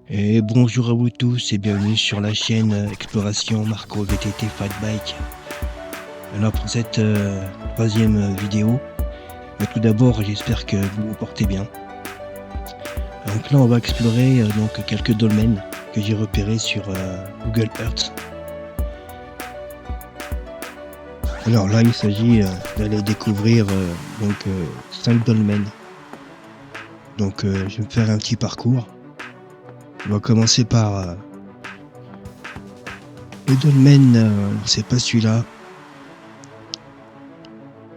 Et bonjour à vous tous et bienvenue sur la chaîne Exploration Marco VTT Fat Bike. Alors pour cette troisième vidéo, tout d'abord j'espère que vous vous portez bien. Donc là on va explorer donc quelques dolmens que j'ai repérés sur Google Earth. Alors là il s'agit d'aller découvrir 5 dolmens. Donc je vais me faire un petit parcours. On va commencer par le dolmen, c'est pas celui-là.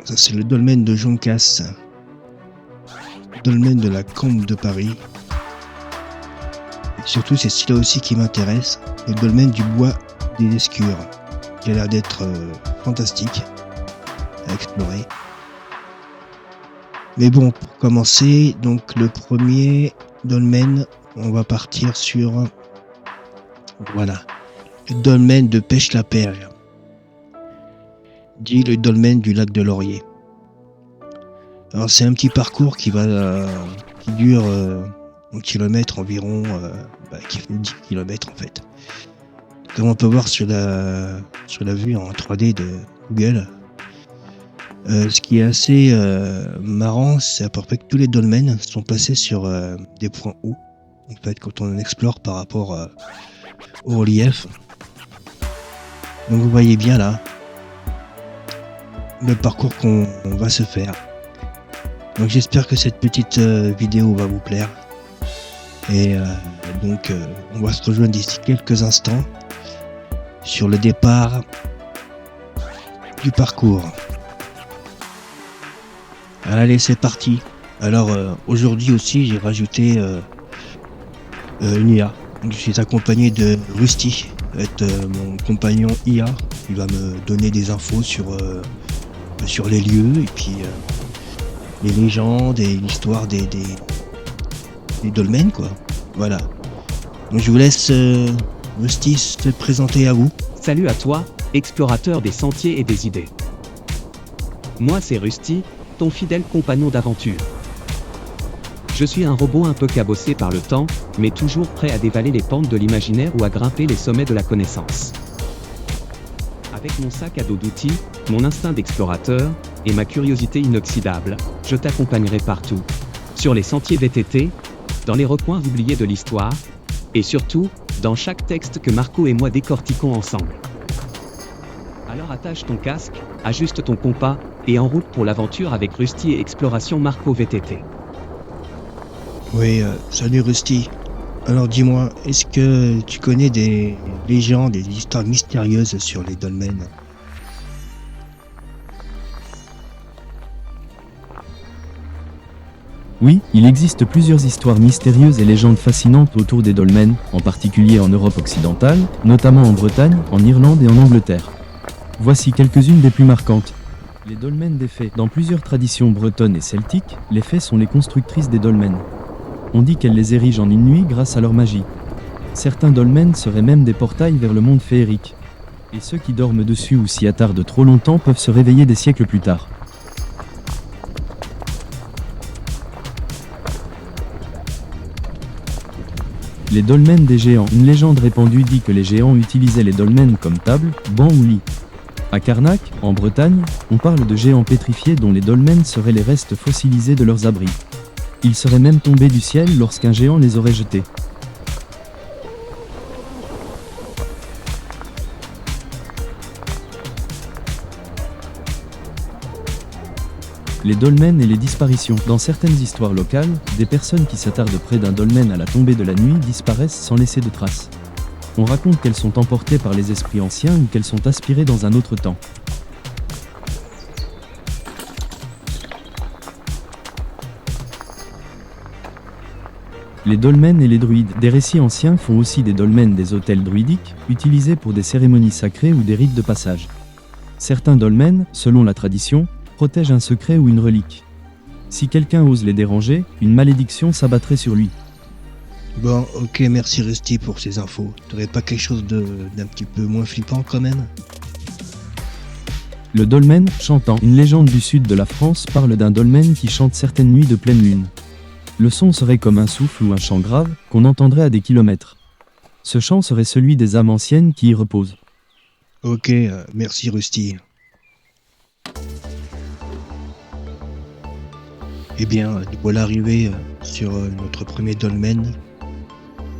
Ça c'est le dolmen de Joncas, dolmen de la Combe de Paris. Et surtout c'est celui-là aussi qui m'intéresse, le dolmen du bois des Escures, qui a l'air d'être fantastique à explorer. Mais bon, pour commencer, donc le premier dolmen, on va partir sur le dolmen de Pêche-la-Perle, dit le dolmen du lac de Laurier. Alors c'est un petit parcours qui dure 1 kilomètre environ, qui fait 10 km en fait. Comme on peut voir sur la vue en 3D de Google. Ce qui est assez marrant, c'est à peu près que tous les dolmens sont placés sur des points hauts. En fait, quand on explore par rapport au relief. Donc vous voyez bien là le parcours qu'on va se faire. Donc j'espère que cette petite vidéo va vous plaire. Et on va se rejoindre d'ici quelques instants sur le départ du parcours. Allez, c'est parti. Alors aujourd'hui aussi j'ai rajouté une IA. Je suis accompagné de Rusty, mon compagnon IA. Il va me donner des infos sur les lieux et puis les légendes et l'histoire des dolmens quoi. Voilà. Donc je vous laisse Rusty se présenter à vous. Salut à toi, explorateur des sentiers et des idées. Moi c'est Rusty, ton fidèle compagnon d'aventure. Je suis un robot un peu cabossé par le temps, mais toujours prêt à dévaler les pentes de l'imaginaire ou à grimper les sommets de la connaissance. Avec mon sac à dos d'outils, mon instinct d'explorateur, et ma curiosité inoxydable, je t'accompagnerai partout. Sur les sentiers VTT, dans les recoins oubliés de l'histoire, et surtout, dans chaque texte que Marco et moi décortiquons ensemble. Alors attache ton casque, ajuste ton compas, et en route pour l'aventure avec Rusty et Exploration Marco VTT. Oui, salut Rusty. Alors dis-moi, est-ce que tu connais des légendes, des histoires mystérieuses sur les dolmens? Oui, il existe plusieurs histoires mystérieuses et légendes fascinantes autour des dolmens, en particulier en Europe occidentale, notamment en Bretagne, en Irlande et en Angleterre. Voici quelques-unes des plus marquantes. Les dolmens des fées. Dans plusieurs traditions bretonnes et celtiques, les fées sont les constructrices des dolmens. On dit qu'elles les érigent en une nuit grâce à leur magie. Certains dolmens seraient même des portails vers le monde féerique. Et ceux qui dorment dessus ou s'y attardent trop longtemps peuvent se réveiller des siècles plus tard. Les dolmens des géants. Une légende répandue dit que les géants utilisaient les dolmens comme table, banc ou lit. À Carnac, en Bretagne, on parle de géants pétrifiés dont les dolmens seraient les restes fossilisés de leurs abris. Ils seraient même tombés du ciel lorsqu'un géant les aurait jetés. Les dolmens et les disparitions. Dans certaines histoires locales, des personnes qui s'attardent près d'un dolmen à la tombée de la nuit disparaissent sans laisser de traces. On raconte qu'elles sont emportées par les esprits anciens ou qu'elles sont aspirées dans un autre temps. Les dolmens et les druides. Des récits anciens font aussi des dolmens des hôtels druidiques, utilisés pour des cérémonies sacrées ou des rites de passage. Certains dolmens, selon la tradition, protègent un secret ou une relique. Si quelqu'un ose les déranger, une malédiction s'abattrait sur lui. Bon, ok, merci Rusty pour ces infos. T'aurais pas quelque chose d'un petit peu moins flippant quand même? Le dolmen chantant. Une légende du sud de la France parle d'un dolmen qui chante certaines nuits de pleine lune. Le son serait comme un souffle ou un chant grave qu'on entendrait à des kilomètres. Ce chant serait celui des âmes anciennes qui y reposent. Ok, merci Rusty. Eh bien, nous voilà arrivés sur notre premier dolmen,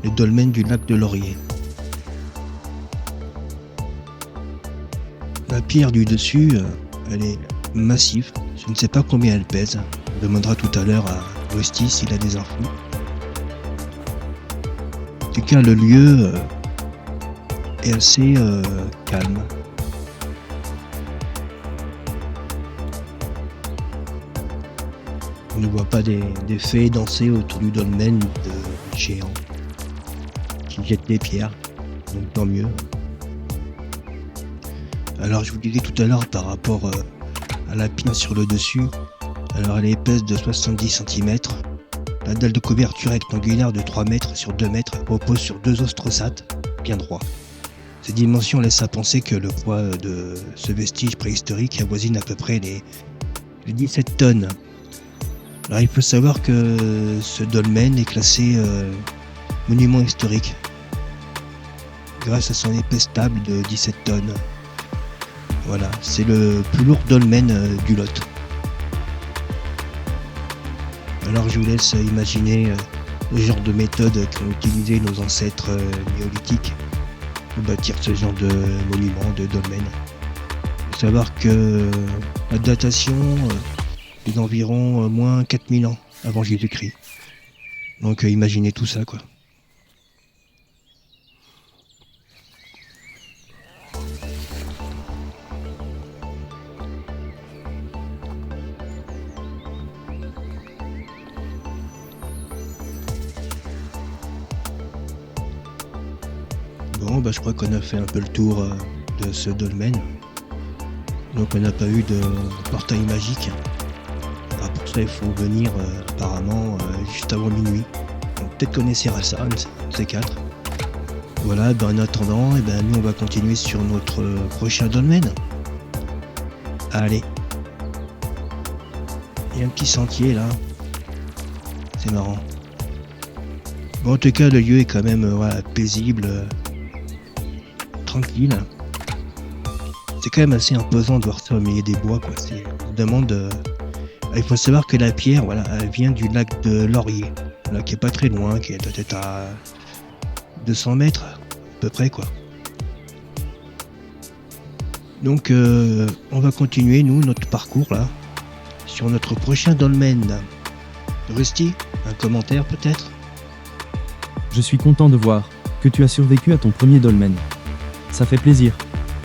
le dolmen du lac de Laurier. La pierre du dessus, elle est massive. Je ne sais pas combien elle pèse. On demandera tout à l'heure à Rusty s'il a des infos. En tout cas, le lieu est assez calme. On ne voit pas des fées danser autour du dolmen de géants qui jettent des pierres, donc tant mieux. Alors je vous disais tout à l'heure par rapport à la pierre sur le dessus, alors elle est épaisse de 70 cm. La dalle de couverture rectangulaire de 3 mètres sur 2 mètres repose sur 2 ostrosates bien droits. Ces dimensions laissent à penser que le poids de ce vestige préhistorique avoisine à peu près les 17 tonnes. Alors il faut savoir que ce dolmen est classé monument historique grâce à son épaisse table de 17 tonnes. Voilà, c'est le plus lourd dolmen du Lot. Alors je vous laisse imaginer le genre de méthode qu'ont utilisé nos ancêtres néolithiques pour bâtir ce genre de monument, de dolmen. Il faut savoir que la datation est d'environ moins 4000 ans avant Jésus-Christ. Donc imaginez tout ça quoi. Bon, je crois qu'on a fait un peu le tour de ce dolmen. Donc on n'a pas eu de portail magique. Alors pour ça il faut venir apparemment juste avant minuit. Donc peut-être qu'on essaiera ça, ces 4. Voilà, en attendant, nous on va continuer sur notre prochain dolmen. Allez. Il y a un petit sentier là. C'est marrant. Bon, en tout cas le lieu est quand même paisible. Tranquille. C'est quand même assez imposant de voir ça au milieu des bois quoi. On demande. Il faut savoir que la pierre, elle vient du lac de Laurier, là, qui est pas très loin, qui est peut-être à 200 mètres à peu près quoi. Donc on va continuer nous notre parcours là sur notre prochain dolmen. Rusty, un commentaire peut-être? Je suis content de voir que tu as survécu à ton premier dolmen. Ça fait plaisir.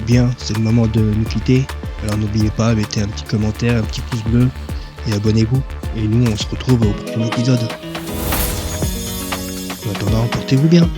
Bien, c'est le moment de nous quitter. Alors n'oubliez pas, mettez un petit commentaire, un petit pouce bleu et abonnez-vous. Et nous, on se retrouve au prochain épisode. En attendant, portez-vous bien.